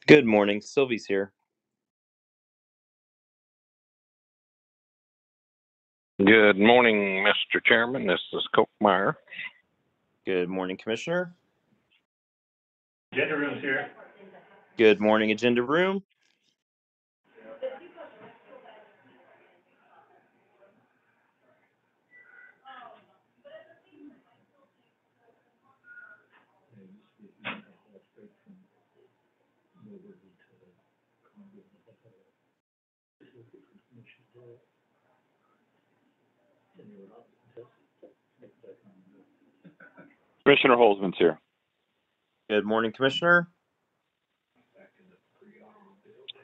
Good morning. Sylvie's here. Good morning, Mr. Chairman. This is Kochmeyer. Good morning, Commissioner. Agenda room's here. Good morning, Agenda Room. Commissioner Holzman's here. Good morning, Commissioner.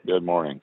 Good morning.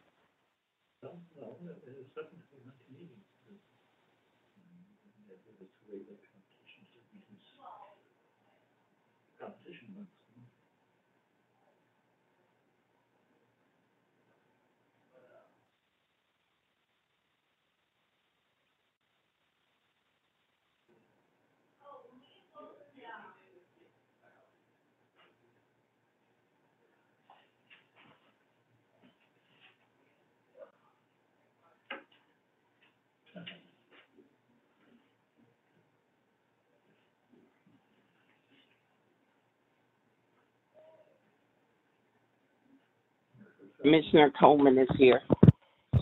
Commissioner Coleman is here.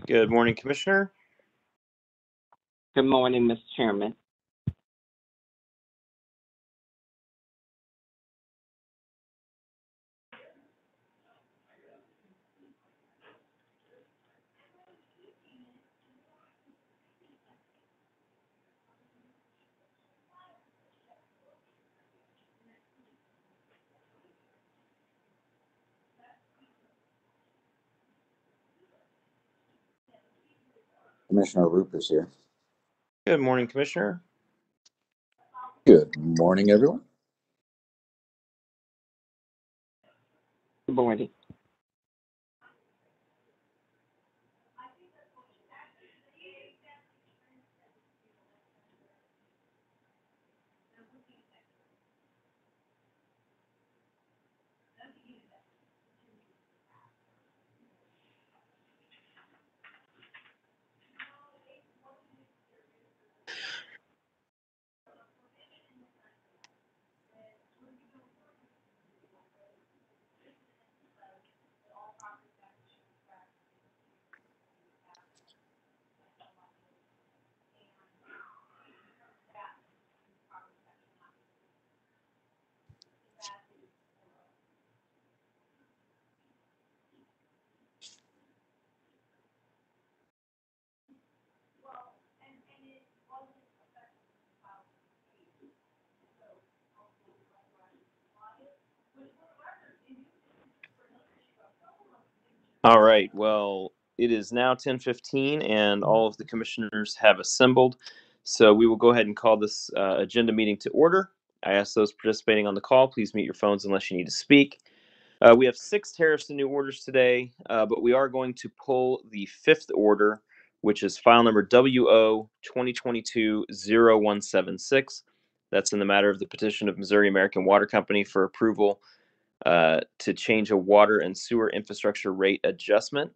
Good morning, Commissioner. Good morning, Mr. Chairman. Commissioner Roop is here. Good morning, Commissioner. Good morning, everyone. Good morning. All right. Well, it is now 10:15, and all of the commissioners have assembled. So we will go ahead and call this agenda meeting to order. I ask those participating on the call, please mute your phones unless you need to speak. We have 6 tariffs and new orders today, but we are going to pull the 5th order, which is file number WO 2022-0176. That's in the matter of the petition of Missouri American Water Company for approval to change a water and sewer infrastructure rate adjustment.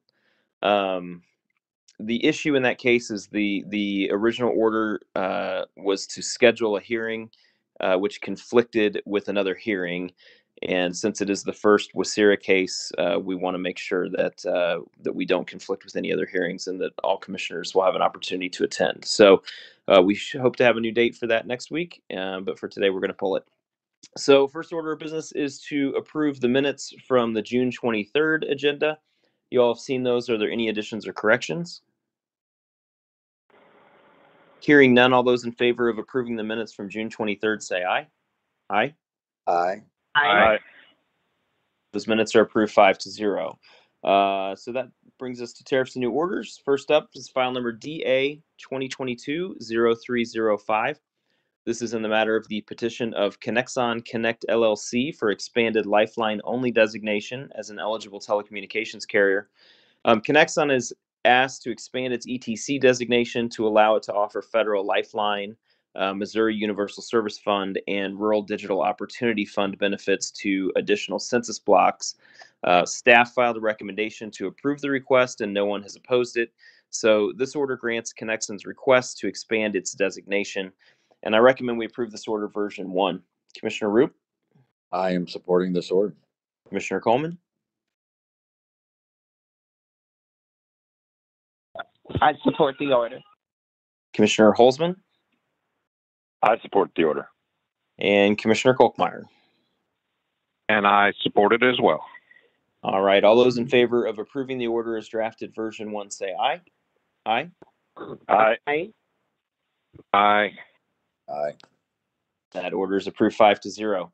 The issue in that case is the original order was to schedule a hearing, which conflicted with another hearing. And since it is the first Wasira case, we want to make sure that that we don't conflict with any other hearings and that all commissioners will have an opportunity to attend. So we hope to have a new date for that next week, but for today we're going to pull it. So first order of business is to approve the minutes from the June 23rd agenda. You all have seen those. Are there any additions or corrections? Hearing none, all those in favor of approving the minutes from June 23rd say aye. Aye. Aye. Aye. Those minutes are approved 5-0. So that brings us to tariffs and new orders. First up is file number DA 2022-0305. This is in the matter of the petition of Connexon Connect LLC for expanded Lifeline only designation as an eligible telecommunications carrier. Connexon is asked to expand its ETC designation to allow it to offer federal Lifeline Missouri Universal Service Fund, and Rural Digital Opportunity Fund benefits to additional census blocks. Staff filed a recommendation to approve the request, and no one has opposed it. So this order grants Connexon's request to expand its designation, and I recommend we approve this order version 1. Commissioner Roop, I am supporting this order. Commissioner Coleman, I support the order. Commissioner Holzman, I support the order. and Commissioner Kolkmeyer. And I support it as well. All right, all those in favor of approving the order as drafted version 1 say aye. Aye. Aye. Aye. Aye. Aye. That order is approved 5-0.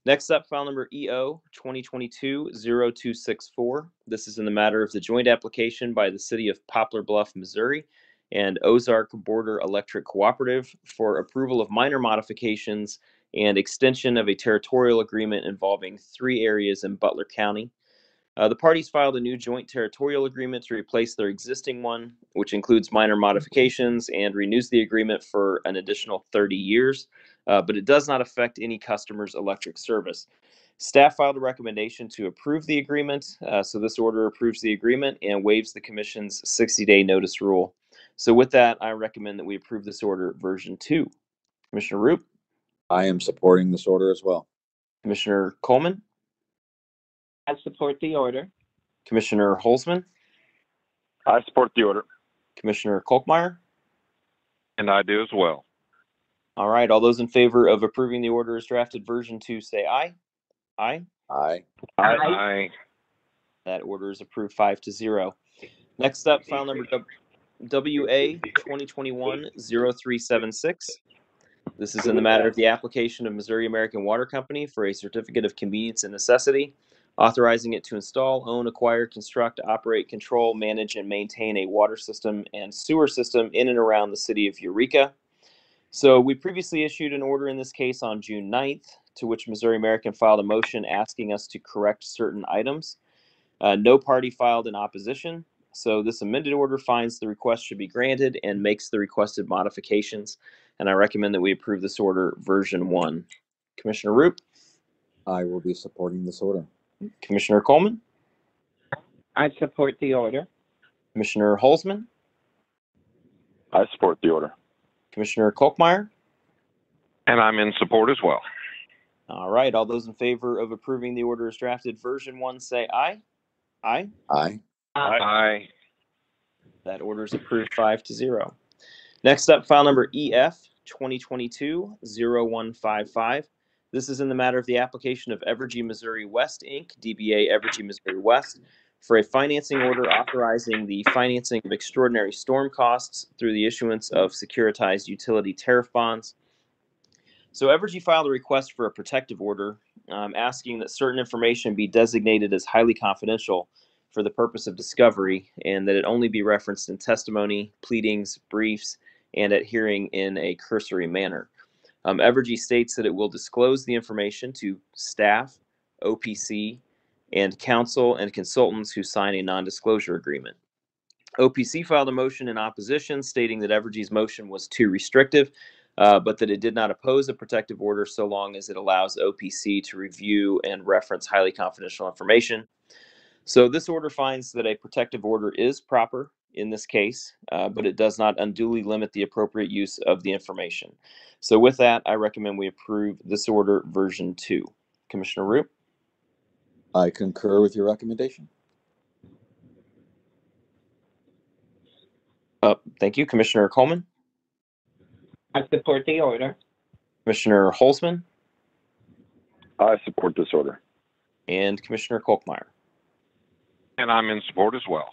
Next up, file number EO 2022-0264. This is in the matter of the joint application by the City of Poplar Bluff, Missouri, and Ozark Border Electric Cooperative for approval of minor modifications and extension of a territorial agreement involving 3 areas in Butler County. The parties filed a new joint territorial agreement to replace their existing one, which includes minor modifications and renews the agreement for an additional 30 years, but it does not affect any customer's electric service. Staff filed a recommendation to approve the agreement, so this order approves the agreement and waives the Commission's 60-day notice rule. So with that, I recommend that we approve this order version 2. Commissioner Roop, I am supporting this order as well. Commissioner Coleman, I support the order. Commissioner Holzman, I support the order. Commissioner Kolkmeyer. And I do as well. All right, all those in favor of approving the order as drafted version 2 say aye. Aye. Aye. Aye. Aye. That order is approved 5-0. Next up, file number WA 2021-0376. This is in the matter of the application of Missouri American Water Company for a certificate of convenience and necessity, authorizing it to install, own, acquire, construct, operate, control, manage, and maintain a water system and sewer system in and around the city of Eureka. So we previously issued an order in this case on June 9th, to which Missouri American filed a motion asking us to correct certain items. No party filed in opposition, so this amended order finds the request should be granted and makes the requested modifications, and I recommend that we approve this order version 1. Commissioner Roop, I will be supporting this order. Commissioner Coleman, I support the order. Commissioner Holzman, I support the order. Commissioner Kolkmeyer. And I'm in support as well. All right, all those in favor of approving the order as drafted version 1 say aye. Aye. Aye. Aye. That order is approved 5-0. Next up, file number EF 2022-0155. This is in the matter of the application of Evergy Missouri West, Inc., DBA Evergy Missouri West, for a financing order authorizing the financing of extraordinary storm costs through the issuance of securitized utility tariff bonds. So Evergy filed a request for a protective order asking that certain information be designated as highly confidential for the purpose of discovery, and that it only be referenced in testimony, pleadings, briefs, and at hearing in a cursory manner. Evergy states that it will disclose the information to staff, OPC, and counsel and consultants who sign a non-disclosure agreement. OPC filed a motion in opposition stating that Evergy's motion was too restrictive, but that it did not oppose a protective order so long as it allows OPC to review and reference highly confidential information. So this order finds that a protective order is proper in this case, but it does not unduly limit the appropriate use of the information. So with that, I recommend we approve this order version 2. Commissioner Roop, I concur with your recommendation. thank you. Commissioner Coleman, I support the order. Commissioner Holzman, I support this order. and Commissioner Kolkmeyer. And I'm in support as well.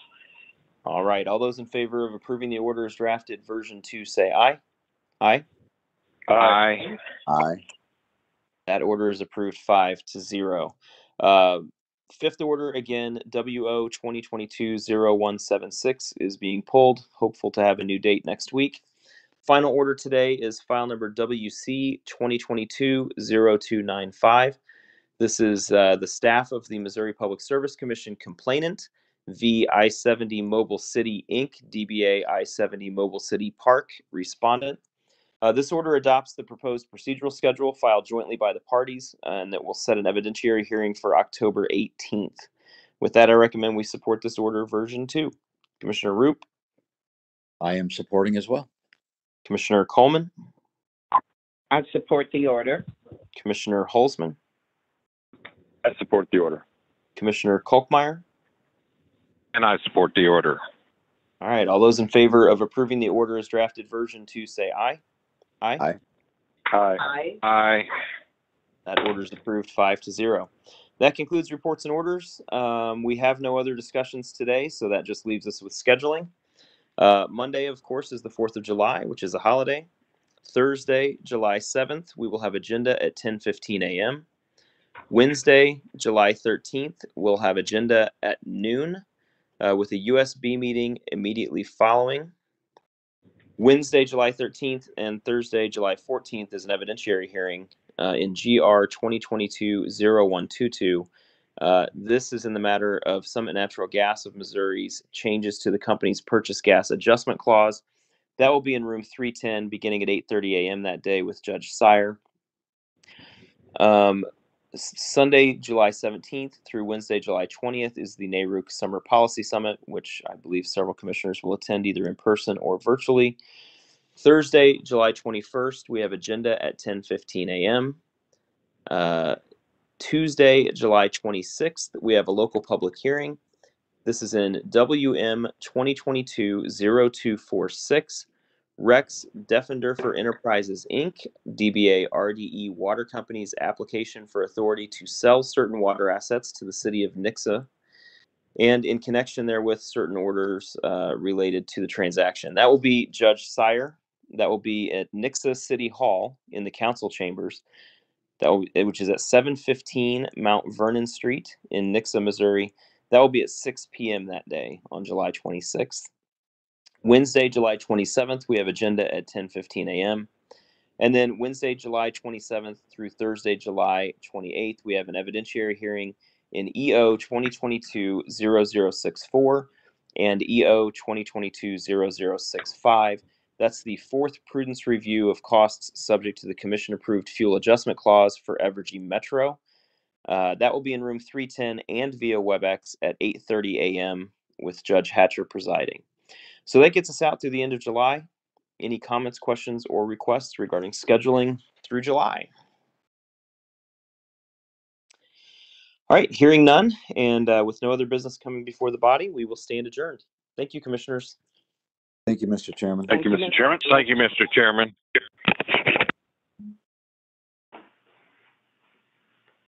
All right, all those in favor of approving the order as drafted version 2 say aye. Aye. Aye. Aye. That order is approved 5-0. Fifth order, again, WO 2022-0176 is being pulled. Hopeful to have a new date next week. Final order today is file number WC 2022-0295. This is the staff of the Missouri Public Service Commission complainant, v. I-70 Mobile City, Inc., DBA I-70 Mobile City Park respondent. This order adopts the proposed procedural schedule filed jointly by the parties, and that will set an evidentiary hearing for October 18th. With that, I recommend we support this order version 2. Commissioner Roop, I am supporting as well. Commissioner Coleman, I support the order. Commissioner Holzman, I support the order. Commissioner Kolkmeyer. And I support the order. All right, all those in favor of approving the order as drafted version 2 say aye. Aye. Aye. Aye. Aye. Aye. That order is approved 5-0. That concludes reports and orders. We have no other discussions today, so that just leaves us with scheduling. Monday, of course, is the 4th of July, which is a holiday. Thursday, July 7th, we will have agenda at 10:15 a.m. Wednesday, July 13th, we'll have agenda at noon with a USB meeting immediately following. Wednesday, July 13th and Thursday, July 14th is an evidentiary hearing in GR 2022-0122. This is in the matter of Summit Natural Gas of Missouri's changes to the company's purchase gas adjustment clause. That will be in room 310 beginning at 8:30 a.m. that day with Judge Sire. Sunday, July 17th through Wednesday, July 20th is the NARUC Summer Policy Summit, which I believe several commissioners will attend either in person or virtually. Thursday, July 21st, we have agenda at 10:15 a.m. Tuesday, July 26th, we have a local public hearing. This is in WM 2022-0246, Rex Defender Enterprises, Inc., DBA RDE Water Company's application for authority to sell certain water assets to the city of Nixa, and in connection therewith, certain orders related to the transaction. That will be Judge Sire. That will be at Nixa City Hall in the council chambers, which is at 715 Mount Vernon Street in Nixa, Missouri. That will be at 6 p.m. that day on July 26th. Wednesday, July 27th, we have agenda at 10:15 a.m. And then Wednesday, July 27th through Thursday, July 28th, we have an evidentiary hearing in EO 2022-0064 and EO 2022-0065. That's the fourth prudence review of costs subject to the commission-approved fuel adjustment clause for Evergy Metro. That will be in room 310 and via WebEx at 8:30 a.m. with Judge Hatcher presiding. So that gets us out through the end of July. Any comments, questions, or requests regarding scheduling through July? All right, hearing none, and with no other business coming before the body, we will stand adjourned. Thank you, commissioners. Thank you, Mr. Chairman. Thank you, Mr. Chairman. Thank you, Mr. Chairman.